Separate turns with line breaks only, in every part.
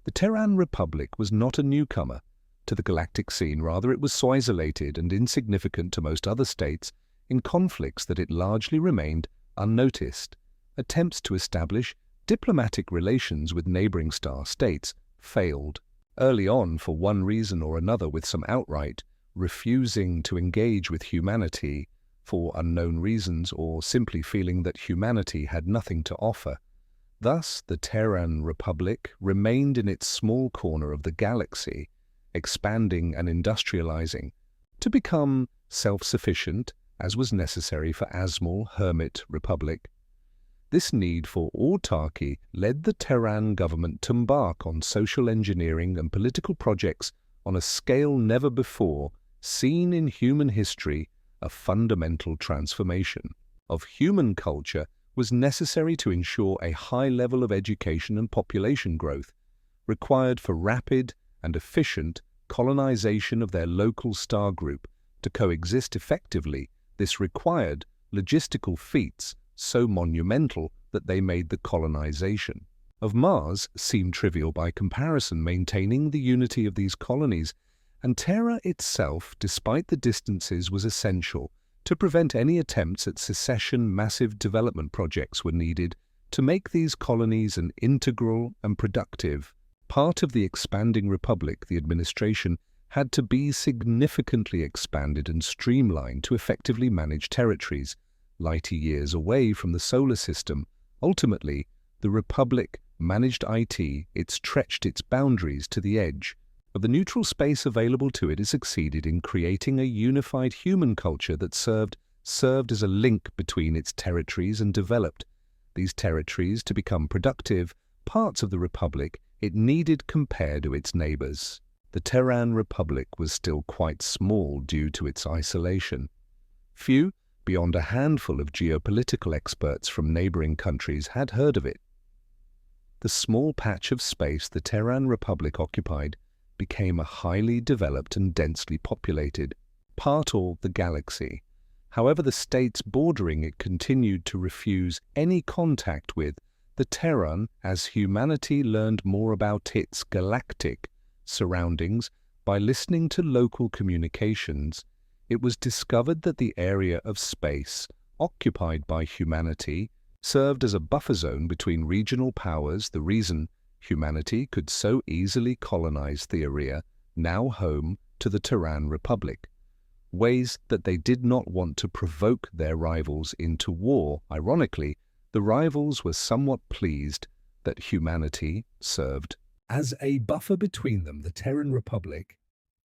The Terran Republic was not a newcomer to the galactic scene. Rather, it was so isolated and insignificant to most other states in conflicts that it largely remained unnoticed. Attempts to establish diplomatic relations with neighboring star states failed early on for one reason or another, with some outright refusing to engage with humanity for unknown reasons, or simply feeling that humanity had nothing to offer. Thus, the Terran Republic remained in its small corner of the galaxy, expanding and industrializing to become self-sufficient, as was necessary for Asmal Hermit Republic. This need for autarky led the Terran government to embark on social engineering and political projects on a scale never before seen in human history. A fundamental transformation of human culture was necessary to ensure a high level of education and population growth required for rapid and efficient colonization of their local star group to coexist effectively. This required logistical feats so monumental that they made the colonization of Mars seem trivial by comparison. Maintaining the unity of these colonies and Terra itself, despite the distances, was essential to prevent any attempts at secession. Massive development projects were needed to make these colonies an integral and productive part of the expanding republic. The administration had to be significantly expanded and streamlined to effectively manage territories light years away from the solar system. Ultimately, the Republic managed IT. It stretched its boundaries to the edge of the neutral space available to it. It succeeded in creating a unified human culture that served as a link between its territories and developed these territories to become productive parts of the Republic it needed compared to its neighbors. The Terran Republic was still quite small due to its isolation. Few, beyond a handful of geopolitical experts from neighboring countries, had heard of it. The small patch of space the Terran Republic occupied became a highly developed and densely populated part of the galaxy. However, the states bordering it continued to refuse any contact with the Terran as humanity learned more about its galactic surroundings by listening to local communications. It was discovered that the area of space occupied by humanity served as a buffer zone between regional powers. The reason humanity could so easily colonize the area now home to the Terran Republic, ways that they did not want to provoke their rivals into war. Ironically, the rivals were somewhat pleased that humanity served as a buffer between them. The Terran Republic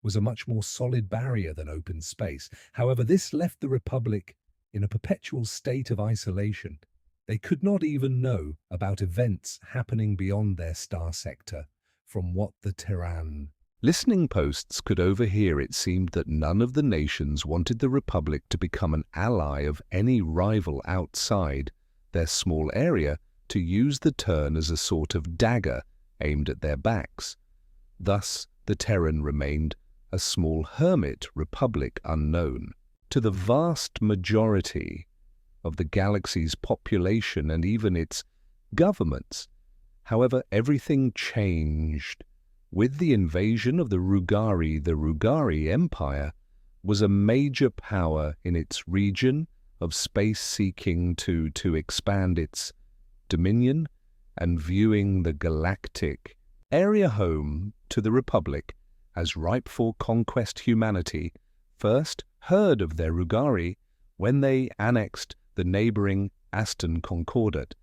was a much more solid barrier than open space. However, this left the Republic in a perpetual state of isolation. They could not even know about events happening beyond their star sector from what the Terran listening posts could overhear. It seemed that none of the nations wanted the Republic to become an ally of any rival outside their small area, to use the turn as a sort of dagger aimed at their backs. Thus, the Terran remained a small hermit republic unknown to the vast majority of the galaxy's population and even its governments. However, everything changed with the invasion of the Rugari. The Rugari Empire was a major power in its region of space, seeking to expand its dominion and viewing the galactic area home to the Republic as ripe for conquest. Humanity first heard of their Rugari when they annexed the neighboring Aston Concordat.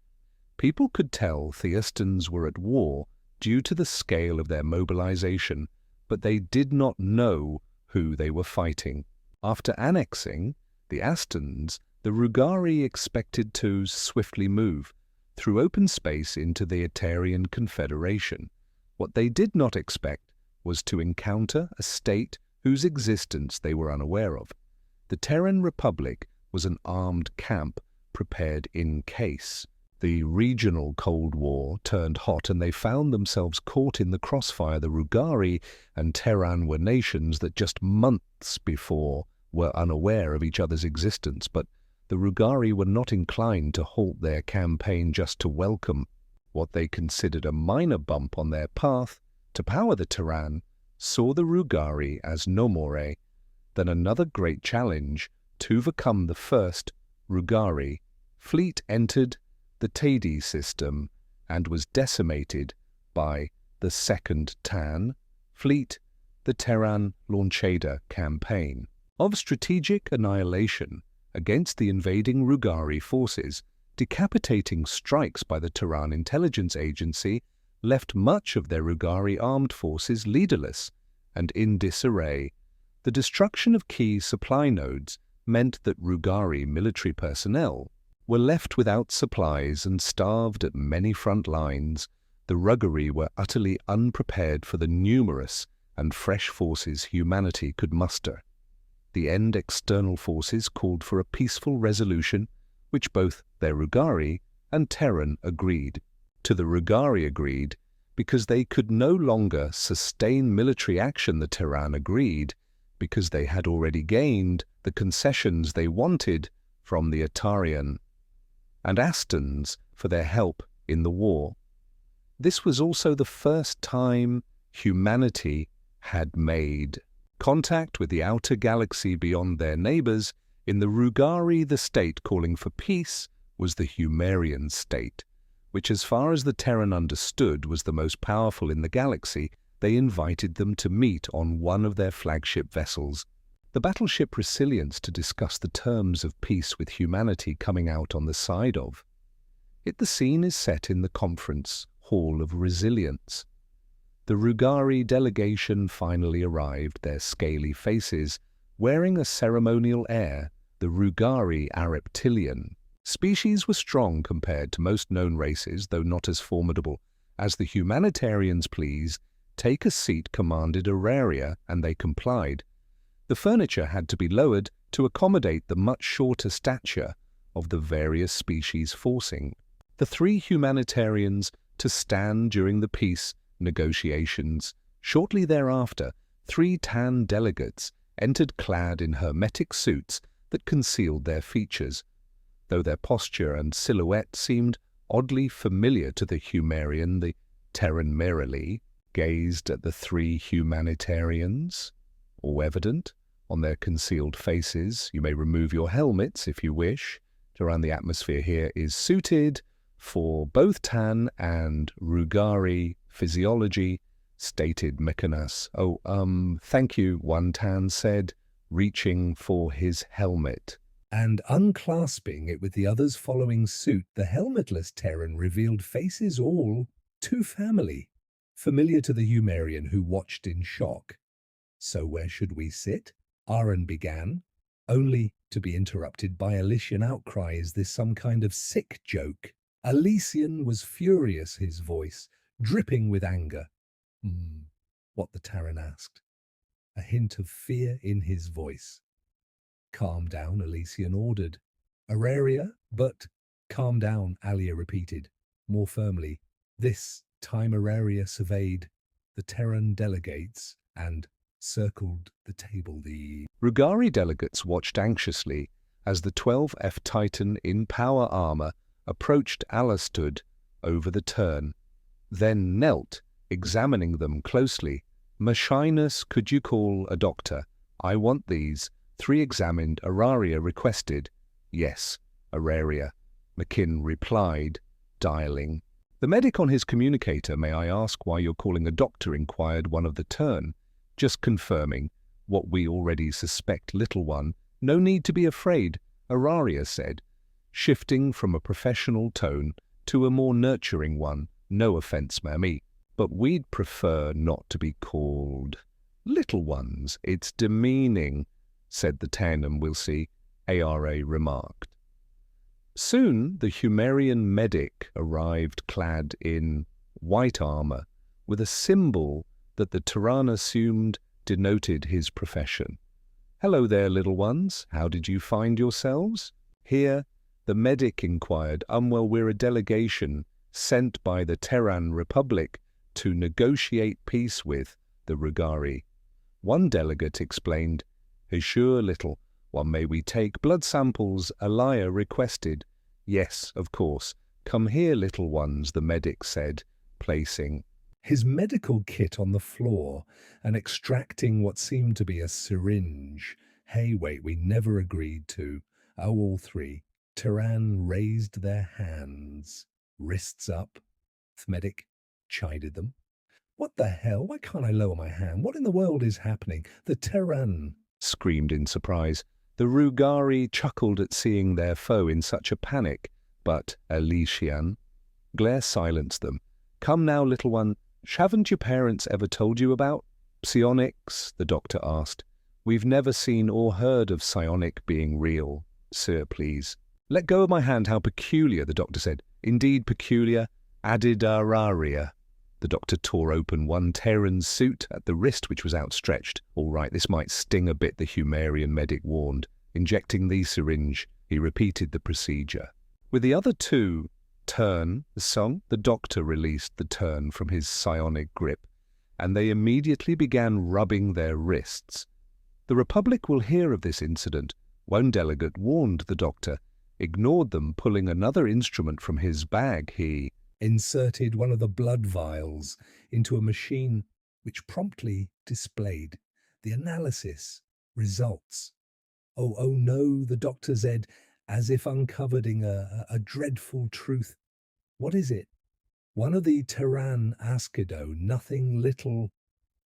People could tell Theastans were at war due to the scale of their mobilization, but they did not know who they were fighting. After annexing the Astons, the Rugari expected to swiftly move through open space into the Etarian Confederation. What they did not expect was to encounter a state whose existence they were unaware of. The Terran Republic was an armed camp prepared in case the regional Cold War turned hot and they found themselves caught in the crossfire. The Rugari and Terran were nations that just months before were unaware of each other's existence, but the Rugari were not inclined to halt their campaign just to welcome what they considered a minor bump on their path to power the Terran, saw the Rugari as no more than another great challenge to overcome. The first Rugari fleet entered the Teide system and was decimated by the second Tan fleet, the Terran Launchada campaign. Of strategic annihilation against the invading Rugari forces, decapitating strikes by the Terran intelligence agency left much of their Rugari armed forces leaderless and in disarray. The destruction of key supply nodes meant that Rugari military personnel were left without supplies and starved at many front lines. The Rugari were utterly unprepared for the numerous and fresh forces humanity could muster. The end external forces called for a peaceful resolution, which both their Rugari and Terran agreed. To the Rugari agreed because they could no longer sustain military action. The Terran agreed because they had already gained the concessions they wanted from the Atarian and Astans for their help in the war. This was also the first time humanity had made contact with the outer galaxy beyond their neighbors. In the Rugari, the state calling for peace was the Humerian state, which, as far as the Terran understood, was the most powerful in the galaxy. They invited them to meet on one of their flagship vessels, the battleship Resilience, to discuss the terms of peace with humanity coming out on the side of it. The scene is set in the conference hall of Resilience. The Rugari delegation finally arrived, their scaly faces wearing a ceremonial air. The Rugari are reptilian species were strong compared to most known races, though not as formidable. As the humanitarians' pleas, "Take a seat," commanded Auraria, and they complied. The furniture had to be lowered to accommodate the much shorter stature of the various species, forcing the three humanitarians to stand during the peace negotiations. Shortly thereafter, 3 Tan delegates entered clad in hermetic suits that concealed their features, though their posture and silhouette seemed oddly familiar to the Humerian. The Terran merrily gazed at the 3 humanitarians, all evident on their concealed faces. You may remove your helmets if you wish. Around the atmosphere here is suited for both Tan and Rugari physiology, stated Mechanus. Thank you, one Tan said, reaching for his helmet and unclasping it with the others following suit. The helmetless Terran revealed faces all too familiar to the Humerian, who watched in shock. "So where should we sit?" Aaron began, only to be interrupted by Elysian outcry. "Is this some kind of sick joke?" Elysian was furious, his voice dripping with anger. What the Terran asked, a hint of fear in his voice. "Calm down," Elysian ordered. "Auraria, but..." "Calm down," Alia repeated, more firmly. This time Auraria surveyed the Terran delegates and circled the table. The Rugari delegates watched anxiously as the 12F Titan in power armor approached. Allah stood over the turn, then knelt, examining them closely. "Machinus, could you call a doctor? I want these." 3 examined. Auraria requested. "Yes, Auraria," McKinn replied, dialing. "The medic on his communicator. May I ask why you're calling a doctor?" inquired one of the turn. "Just confirming what we already suspect, little one. No need to be afraid," Auraria said, shifting from a professional tone to a more nurturing one. "No offense, mammy, but we'd prefer not to be called little ones. It's demeaning," said the tandem. "We'll see," Ara remarked. Soon the Humerian medic arrived clad in white armor, with a symbol that the Terran assumed denoted his profession. "Hello there, little ones. How did you find yourselves here?" the medic inquired. Well, we're a delegation sent by the Terran Republic to negotiate peace with the Rugari," one delegate explained. "Sure, little one. May we take blood samples?" Alia requested. "Yes, of course. Come here, little ones," the medic said, placing
his medical kit on the floor and extracting what seemed to be a syringe. Hey, wait, we never agreed to. Oh, all three. Tyran raised their hands, wrists up. Medic chided them. What the hell? Why can't I lower my hand? What in the world is happening? The Terran
screamed in surprise. The Rugari chuckled at seeing their foe in such a panic, but Elysian Glare silenced them. Come now, little one, haven't your parents ever told you about psionics? The doctor asked. We've never seen or heard of psionic being real. Sir, please. Let go of my hand, how peculiar, the doctor said. Indeed peculiar. Adidararia. The doctor tore open one Terran's suit at the wrist which was outstretched. All right, this might sting a bit, the Humerian medic warned. Injecting the syringe, he repeated the procedure. With the other two, the doctor released the turn from his psionic grip, and they immediately began rubbing their wrists. The Republic will hear of this incident. One delegate warned the doctor, ignored them, pulling another instrument from his bag. He
inserted one of the blood vials into a machine which promptly displayed the analysis results. Oh no, the doctor said, as if uncovering a dreadful truth. What is it? One of the Terran Askido, nothing little.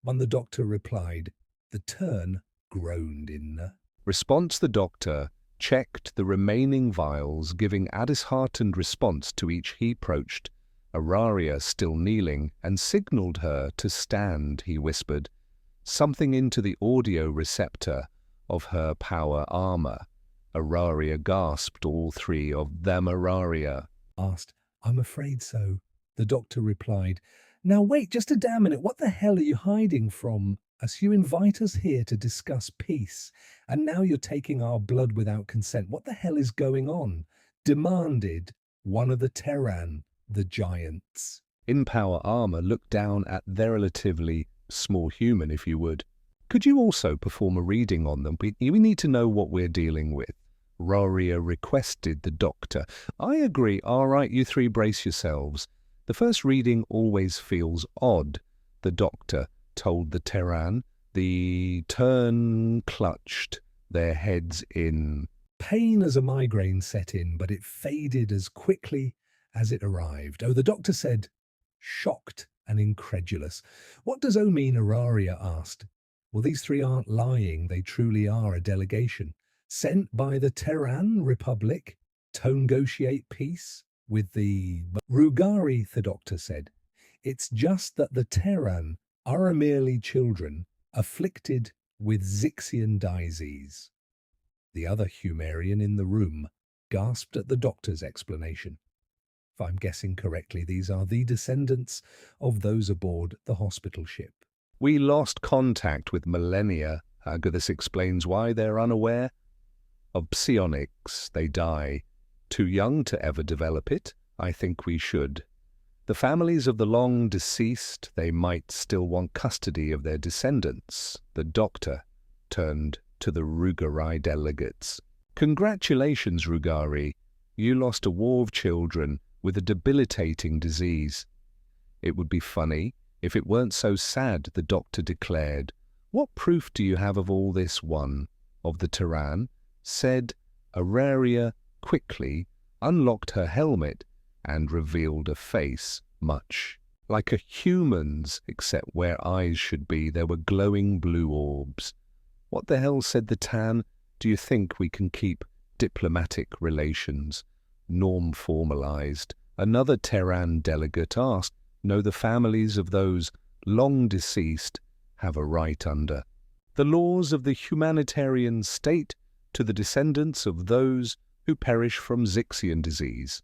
When the doctor replied, the turn groaned in
response. The doctor checked the remaining vials, giving a disheartened response to each he approached. Araria, still kneeling, and signaled her to stand, he whispered, something into the audio receptor of her power armor. Araria gasped, all three of them. Araria
asked, I'm afraid so. The doctor replied, now wait just a damn minute, what the hell are you hiding from us? You invite us here to discuss peace, and now you're taking our blood without consent. What the hell is going on? Demanded one of the Terran, the giants.
In power armor looked down at their relatively small human, if you would. Could you also perform a reading on them? We need to know what we're dealing with. Raria requested the doctor. I agree. All right, you three brace yourselves. The first reading always feels odd, the doctor told the Terran. The turn clutched their heads in
pain as a migraine set in, but it faded as quickly as it arrived. Oh, the doctor said, shocked and incredulous. What does O mean? Araria asked. Well, these three aren't lying. They truly are a delegation sent by the Terran Republic to negotiate peace with the Rugari, the doctor said. It's just that the Terran are merely children afflicted with Zixian disease. The other Humerian in the room gasped at the doctor's explanation. If I'm guessing correctly, these are the descendants of those aboard the hospital ship.
We lost contact with millennia. This explains why they're unaware of psionics. They die. Too young to ever develop it? I think we should. The families of the long deceased, they might still want custody of their descendants. The doctor turned to the Rugari delegates. Congratulations, Rugari. You lost a war of children with a debilitating disease. It would be funny if it weren't so sad, the doctor declared. What proof do you have of all this? One of the Terran said. Araria quickly unlocked her helmet and revealed a face much like a human's, except where eyes should be there were glowing blue orbs. What the hell, said the Tan. Do you think we can keep diplomatic relations norm formalized? Another Terran delegate asked. No, the families of those long deceased have a right under the laws of the humanitarian state to the descendants of those who perish from Zixian disease.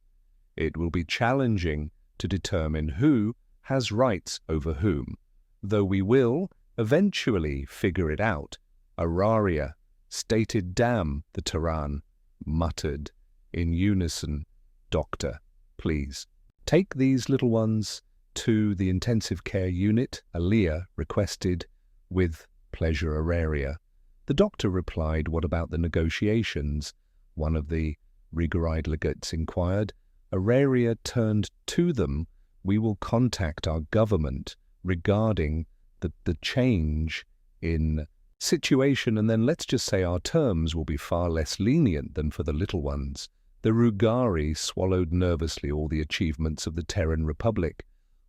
It will be challenging to determine who has rights over whom, though we will eventually figure it out. Araria stated. Damn, the Terran muttered in unison. Doctor, please, take these little ones to the intensive care unit, Aliyah requested. With pleasure, Araria. The doctor replied. What about the negotiations? One of the Rugari delegates inquired. Araria turned to them. We will contact our government regarding the change in situation, and then let's just say our terms will be far less lenient than for the little ones. The Rugari swallowed nervously all the achievements of the Terran Republic,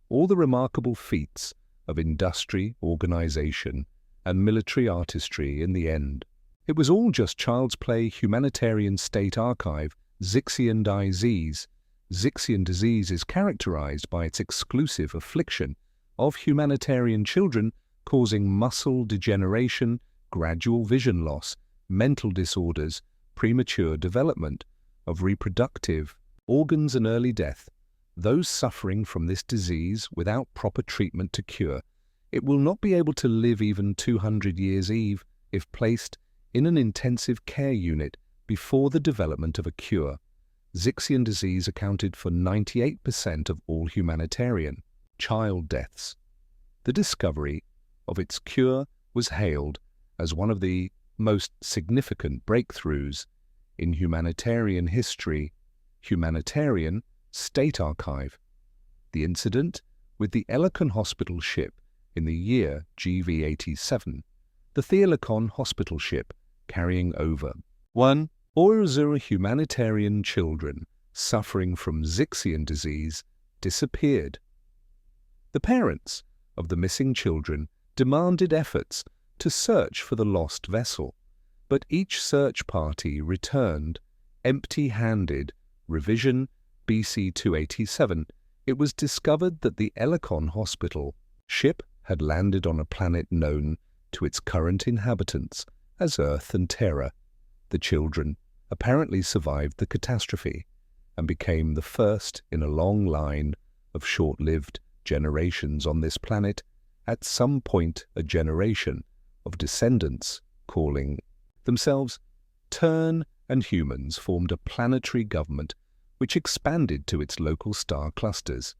all the remarkable feats of industry, organization, and military artistry in the end. It was all just child's play. Humanitarian State Archive, Zixian disease. Zixian disease is characterized by its exclusive affliction of humanitarian children, causing muscle degeneration, gradual vision loss, mental disorders, premature development of reproductive organs and early death. Those suffering from this disease without proper treatment to cure, it will not be able to live even 200 years if placed in an intensive care unit before the development of a cure. Zixian disease accounted for 98% of all humanitarian child deaths. The discovery of its cure was hailed as one of the most significant breakthroughs in humanitarian history. Humanitarian State Archive. The incident with the Helicon Hospital ship in the year GV87. The Helicon Hospital ship carrying over 1 or 0 humanitarian children suffering from Zixian disease disappeared. The parents of the missing children demanded efforts to search for the lost vessel, but each search party returned empty-handed. Revision BC 287. It was discovered that the Helicon Hospital ship had landed on a planet known to its current inhabitants as Earth and Terra. The children apparently survived the catastrophe and became the first in a long line of short-lived generations on this planet. At some point, a generation of descendants calling themselves Tern and humans formed a planetary government which expanded to its local star clusters.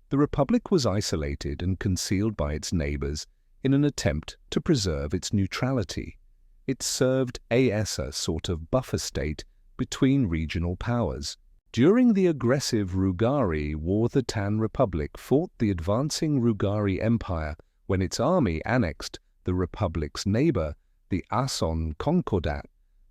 The Republic was isolated and concealed by its neighbors in an attempt to preserve its neutrality. It served as a sort of buffer state between regional powers. During the aggressive Rugari War, the Tan Republic fought the advancing Rugari Empire when its army annexed the Republic's neighbor, the Ason Concordat.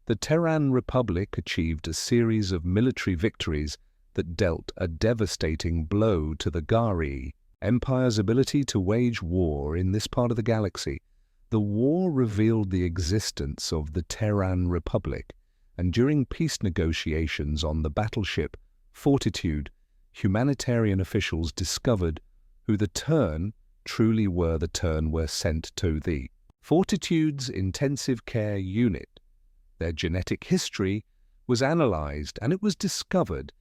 The Terran Republic achieved a series of military victories that dealt a devastating blow to the Gari Empire's ability to wage war in this part of the galaxy. The war revealed the existence of the Terran Republic, and during peace negotiations on the battleship Fortitude, humanitarian officials discovered who the Tern truly were. The Tern were sent to the Fortitude's intensive care unit. Their genetic history was analyzed, and it was discovered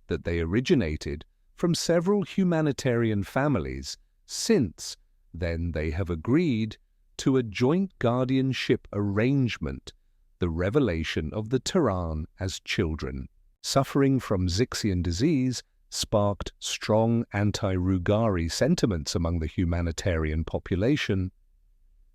that they originated from several humanitarian families. Since then, they have agreed to a joint guardianship arrangement. The revelation of the Terran as children suffering from Zixian disease sparked strong anti-Rugari sentiments among the humanitarian population.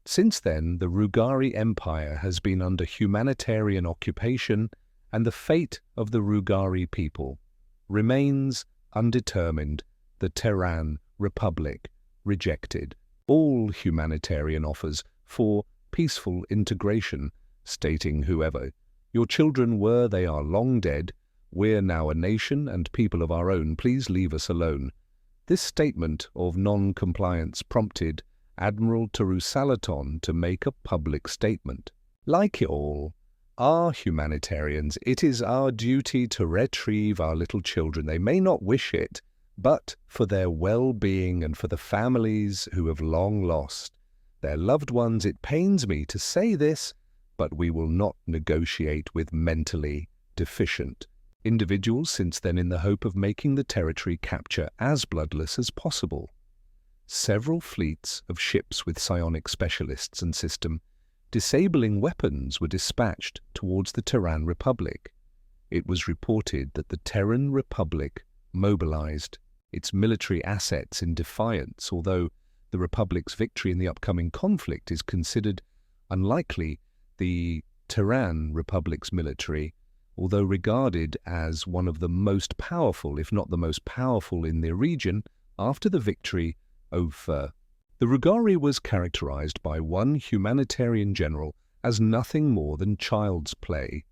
Since then, the Rugari Empire has been under humanitarian occupation, and the fate of the Rugari people remains undetermined. The Terran Republic rejected all humanitarian offers for peaceful integration, stating, "Whoever your children were, they are long dead. We're now a nation and people of our own. Please leave us alone." This statement of non-compliance prompted Admiral Tarusalaton to make a public statement. "Like all our humanitarians, it is our duty to retrieve our little children. They may not wish it, but for their well-being and for the families who have long lost their loved ones, it pains me to say this, but we will not negotiate with mentally deficient individuals since then, in the hope of making the territory capture as bloodless as possible." Several fleets of ships with psionic specialists and system disabling weapons were dispatched towards the Terran Republic. It was reported that the Terran Republic mobilized its military assets in defiance. Although the Republic's victory in the upcoming conflict is considered unlikely, the Terran Republic's military, although regarded as one of the most powerful, if not the most powerful in the region, after the victory over The Rugari was characterized by one humanitarian general as nothing more than child's play,